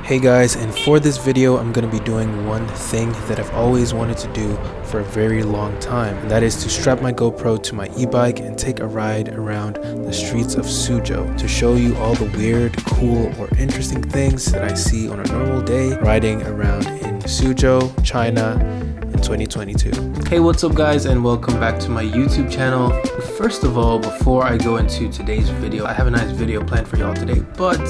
Hey guys, and for this video I'm going to be doing one thing that I've always wanted to do for a very long time, and that is to strap my GoPro to my e-bike and take a ride around the streets of Suzhou to show you all the weird, cool, or interesting things that I see on a normal day riding around in Suzhou, China in 2022. Hey, what's up guys, and welcome back to my YouTube channel. First of all, before I go into today's video, I have a nice video planned for y'all today, but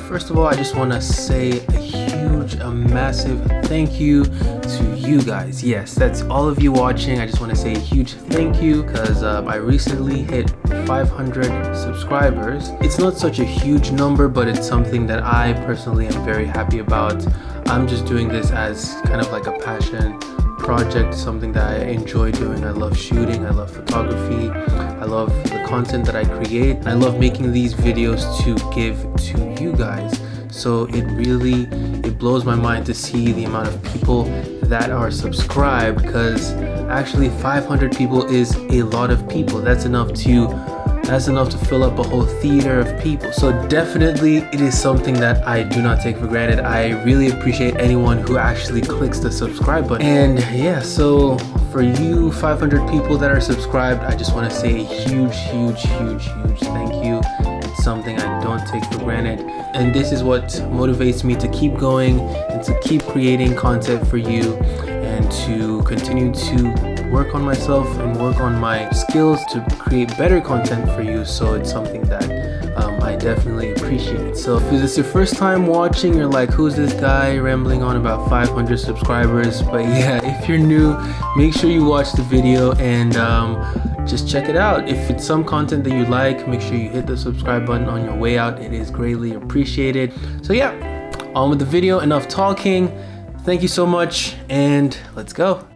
first of all, I just want to say a massive thank you to you guys. Yes, that's all of you watching. I just want to say a huge thank you because I recently hit 500 subscribers. It's not such a huge number, but it's something that I personally am very happy about. I'm just doing this as kind of like a passion project, something that I enjoy doing. I love shooting, I love photography, I love the content that I create. I love making these videos to give to you guys. So it blows my mind to see the amount of people that are subscribed, because actually 500 people is a lot of people. That's enough to fill up a whole theater of people. So definitely it is something that I do not take for granted. I really appreciate anyone who actually clicks the subscribe button. And yeah, so for you 500 people that are subscribed, I just want to say a huge thank you. It's something I don't take for granted, and this is what motivates me to keep going and to keep creating content for you and to continue to work on myself and work on my skills to create better content for you. So it's something that I definitely appreciate. So if this is your first time watching, you're like, who's this guy rambling on about 500 subscribers? But yeah, if you're new, make sure you watch the video and just check it out. If it's some content that you like, make sure you hit the subscribe button on your way out. It is greatly appreciated. So yeah, on with the video. Enough talking. Thank you so much, and let's go.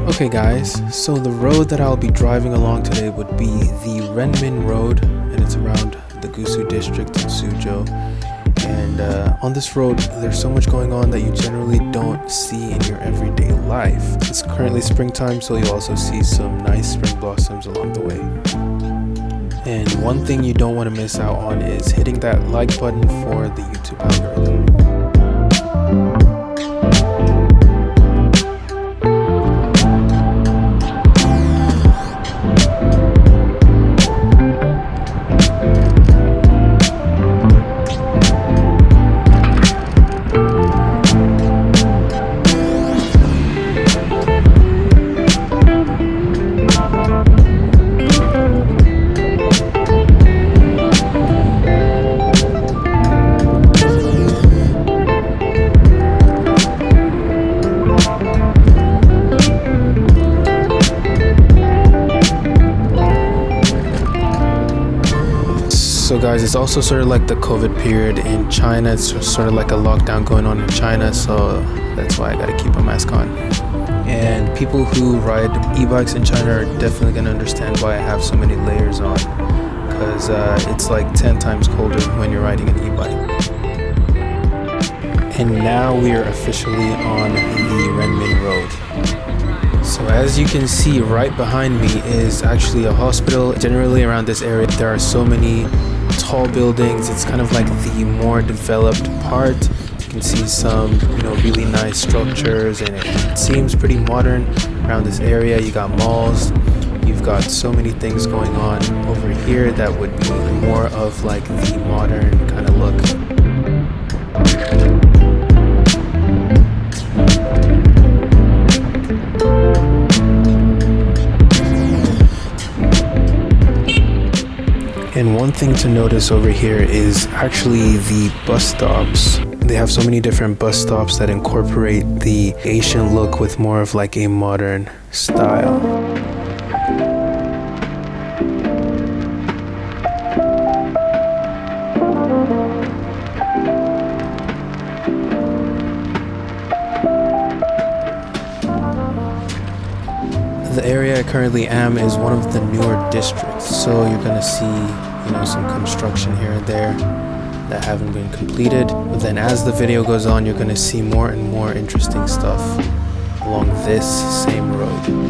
Okay guys, so the road that I'll be driving along today would be the Redmond Road, and it's around the Gopro district in Suzhou. And on this road, there's so much going on that you generally don't see in your everyday life. It's currently springtime, so you'll also see some nice spring blossoms along the way. And one thing you don't want to miss out on is hitting that like button for the YouTube algorithm. So guys, it's also sort of like the COVID period in China. It's sort of like a lockdown going on in China, so that's why I gotta keep a mask on. And people who ride e-bikes in China are definitely gonna understand why I have so many layers on, because it's like 10 times colder when you're riding an e-bike. And now we are officially on the Redmond Road. So as you can see, right behind me is actually a hospital. Generally around this area there are so many tall buildings. It's kind of like the more developed part. You can see some really nice structures, and it seems pretty modern around this area. You got malls, you've got so many things going on over here that would be more of like the modern kind of look. And one thing to notice over here is actually the bus stops. They have so many different bus stops that incorporate the Asian look with more of like a modern style. The area I currently am is one of the newer districts, so you're gonna see some construction here and there that haven't been completed. But then as the video goes on, you're gonna see more and more interesting stuff along this same road.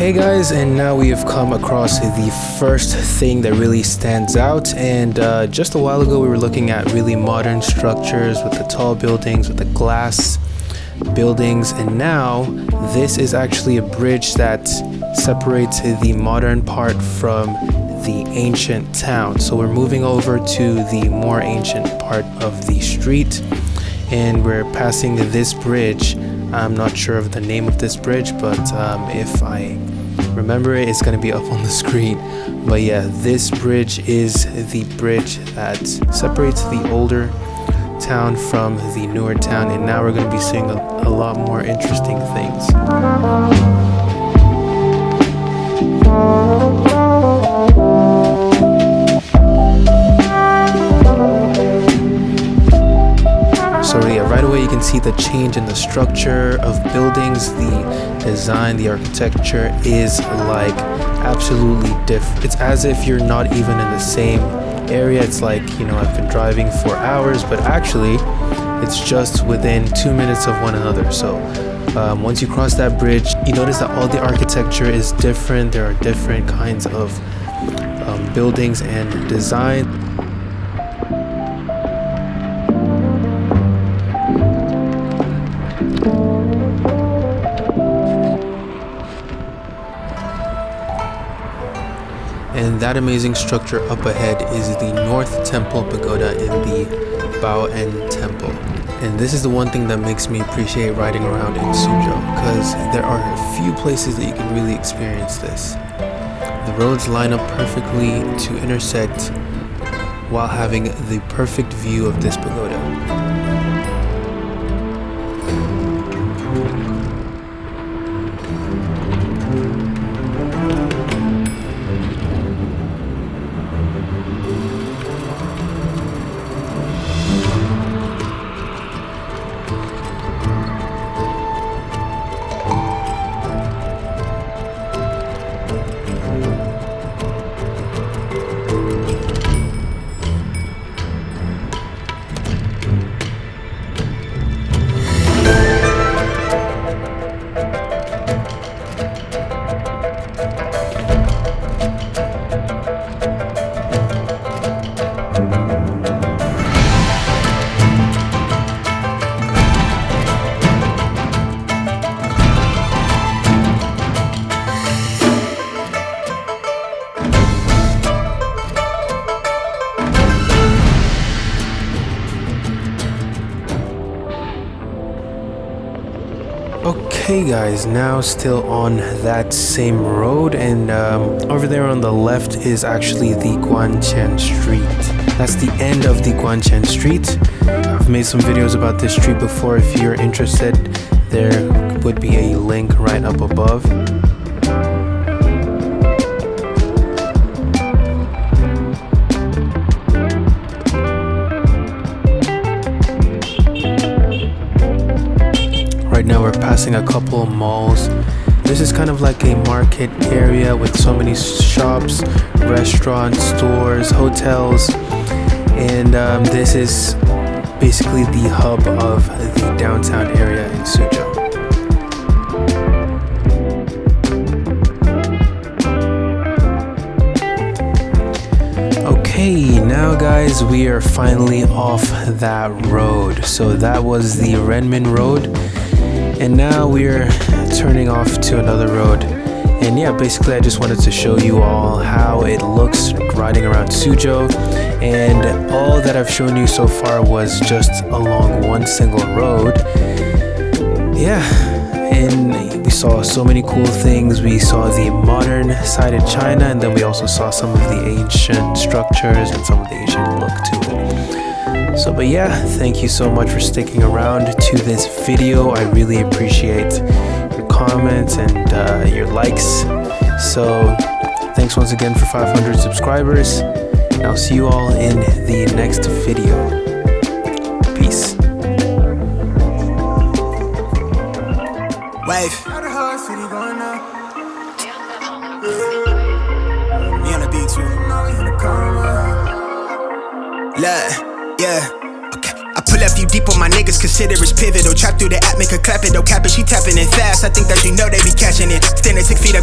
Okay guys, and now we have come across the first thing that really stands out. And just a while ago we were looking at really modern structures with the tall buildings, with the glass buildings, and now this is actually a bridge that separates the modern part from the ancient town. So we're moving over to the more ancient part of the street, and we're passing this bridge. I'm not sure of the name of this bridge, but if I remember it, it's going to be up on the screen. But yeah, this bridge is the bridge that separates the older town from the newer town, and now we're going to be seeing a lot more interesting things. So yeah, right away you can see the change in the structure of buildings. The design, the architecture is like absolutely different. It's as if you're not even in the same area. It's like, you know, I've been driving for hours, but actually it's just within 2 minutes of one another. So once you cross that bridge, you notice that all the architecture is different. There are different kinds of buildings and design. And that amazing structure up ahead is the North Temple Pagoda in the Bao'an Temple. And this is the one thing that makes me appreciate riding around in Suzhou, because there are a few places that you can really experience this. The roads line up perfectly to intersect while having the perfect view of this pagoda. Okay guys, now still on that same road, and over there on the left is actually the Guanqian Street. That's the end of the Guanqian Street. I've made some videos about this street before. If you're interested, there would be a link right up above. Right now we're passing a couple of malls. This is kind of like a market area with so many shops, restaurants, stores, hotels, and this is basically the hub of the downtown area in Suzhou. Okay, now guys, we are finally off that road. So that was the Redmond Road. And now we're turning off to another road. And yeah, basically I just wanted to show you all how it looks riding around Suzhou. And all that I've shown you so far was just along one single road. Yeah, and we saw so many cool things. We saw the modern side of China, and then we also saw some of the ancient structures and some of the ancient look to it. So, but yeah, thank you so much for sticking around to this video. I really appreciate your comments and your likes. So thanks once again for 500 subscribers, and I'll see you all in the next video. Peace. Wave. Me on the beat too. Look. Yeah, okay. I pull up you deep on my niggas, consider it's pivotal. Trap through the app, make her clap it, don't cap it, she tapping it fast. I think that you know they be catching it. Standing 6 feet up.